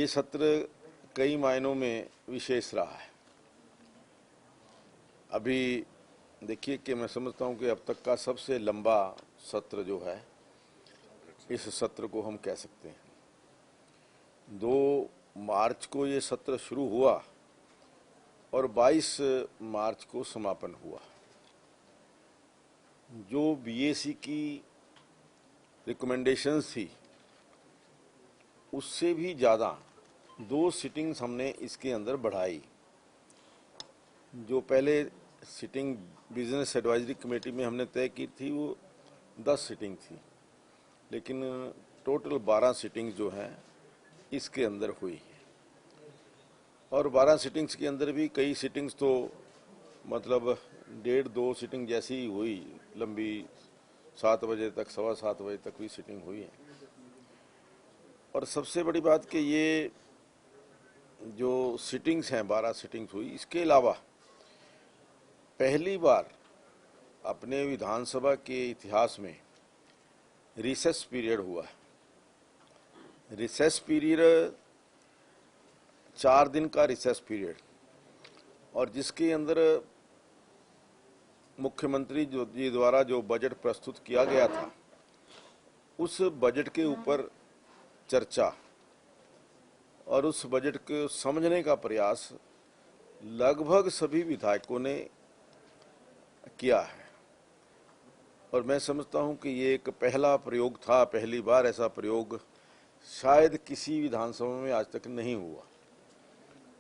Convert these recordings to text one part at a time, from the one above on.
ये सत्र कई मायनों में विशेष रहा है। अभी देखिए कि मैं समझता हूं कि अब तक का सबसे लंबा सत्र जो है, इस सत्र को हम कह सकते हैं। 2 मार्च को ये सत्र शुरू हुआ और 22 मार्च को समापन हुआ। जो बीएसी की रिकमेंडेशंस थी उससे भी ज़्यादा 2 सिटिंग्स हमने इसके अंदर बढ़ाई। जो पहले सिटिंग बिजनेस एडवाइजरी कमेटी में हमने तय की थी वो 10 सिटिंग थी, लेकिन टोटल 12 सिटिंग जो हैं इसके अंदर हुई। और 12 सिटिंग्स के अंदर भी कई सिटिंग्स तो मतलब 1.5-2 सिटिंग जैसी ही हुई, लंबी 7 बजे तक, 7:15 बजे तक भी सिटिंग हुई है। और सबसे बड़ी बात कि ये जो सिटिंग्स हैं 12 सिटिंग्स हुई, इसके अलावा पहली बार अपने विधानसभा के इतिहास में रिसेस पीरियड हुआ है। रिसेस पीरियड 4 दिन का रिसेस पीरियड, और जिसके अंदर मुख्यमंत्री जी द्वारा जो बजट प्रस्तुत किया गया था उस बजट के ऊपर चर्चा और उस बजट को समझने का प्रयास लगभग सभी विधायकों ने किया है। और मैं समझता हूं कि ये एक पहला प्रयोग था, पहली बार ऐसा प्रयोग शायद किसी विधानसभा में आज तक नहीं हुआ।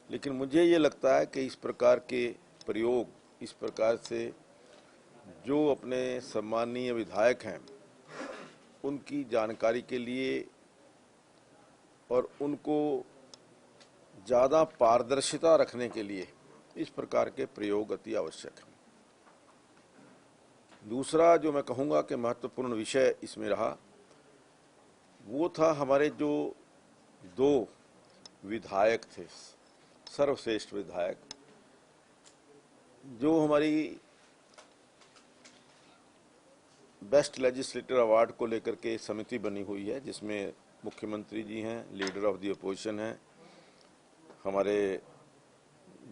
लेकिन मुझे ये लगता है कि इस प्रकार के प्रयोग, इस प्रकार से जो अपने सम्मानीय विधायक हैं उनकी जानकारी के लिए और उनको ज़्यादा पारदर्शिता रखने के लिए इस प्रकार के प्रयोग अति आवश्यक हैं। दूसरा जो मैं कहूँगा कि महत्वपूर्ण विषय इसमें रहा वो था हमारे जो 2 विधायक थे, सर्वश्रेष्ठ विधायक, जो हमारी बेस्ट लेजिस्लेटर अवार्ड को लेकर के समिति बनी हुई है, जिसमें मुख्यमंत्री जी हैं, लीडर ऑफ द अपोजिशन हैं, हमारे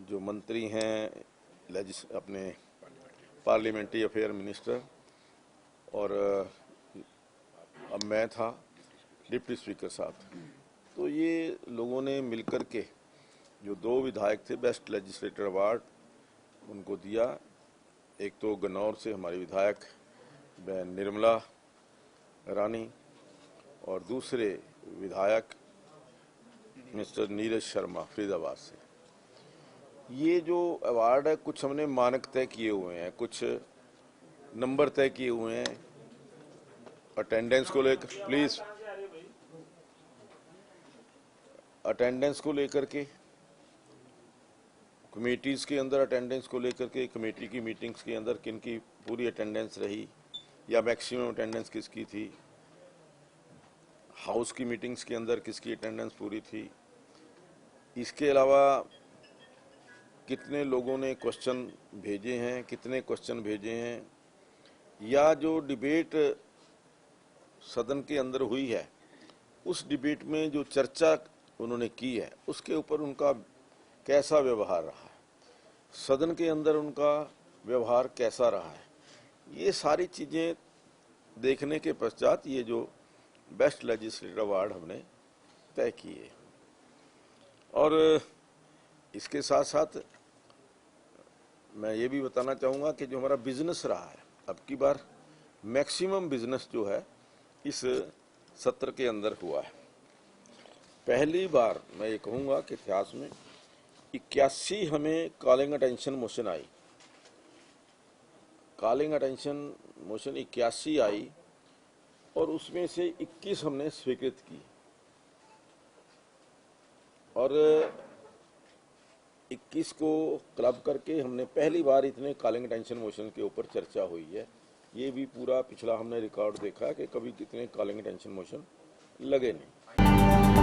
जो मंत्री हैं, अपने पार्लियामेंट्री अफेयर मिनिस्टर, और अब मैं था, डिप्टी स्पीकर साहब। तो ये लोगों ने मिलकर के जो 2 विधायक थे बेस्ट लेजिस्लेटर अवार्ड उनको दिया। एक तो गन्नौर से हमारी विधायक बहन निर्मला रानी और दूसरे विधायक मिस्टर नीरज शर्मा फरीदाबाद से। ये जो अवार्ड है, कुछ हमने मानक तय किए हुए हैं, कुछ नंबर तय किए हुए हैं अटेंडेंस को लेकर, प्लीज अटेंडेंस को लेकर के, कमेटीज के अंदर अटेंडेंस को लेकर के, कमेटी की मीटिंग्स के अंदर किनकी पूरी अटेंडेंस रही या मैक्सिमम अटेंडेंस किसकी थी, हाउस की मीटिंग्स के अंदर किसकी अटेंडेंस पूरी थी, इसके अलावा कितने लोगों ने क्वेश्चन भेजे हैं, कितने क्वेश्चन भेजे हैं, या जो डिबेट सदन के अंदर हुई है उस डिबेट में जो चर्चा उन्होंने की है उसके ऊपर उनका कैसा व्यवहार रहा है, सदन के अंदर उनका व्यवहार कैसा रहा है, ये सारी चीज़ें देखने के पश्चात ये जो बेस्ट लेजिस्लेटिव अवार्ड हमने तय किए। और इसके साथ साथ मैं ये भी बताना चाहूँगा कि जो हमारा बिजनेस रहा है, अब की बार मैक्सिमम बिजनेस जो है इस सत्र के अंदर हुआ है। पहली बार मैं ये कहूँगा कि इतिहास में 81 हमें कॉलिंग अटेंशन मोशन आई, कॉलिंग अटेंशन मोशन 81 आई और उसमें से 21 हमने स्वीकृत की और 21 को क्लब करके हमने पहली बार इतने कॉलिंग अटेंशन मोशन के ऊपर चर्चा हुई है। ये भी पूरा पिछला हमने रिकॉर्ड देखा है कि कभी कितने कॉलिंग अटेंशन मोशन लगे नहीं।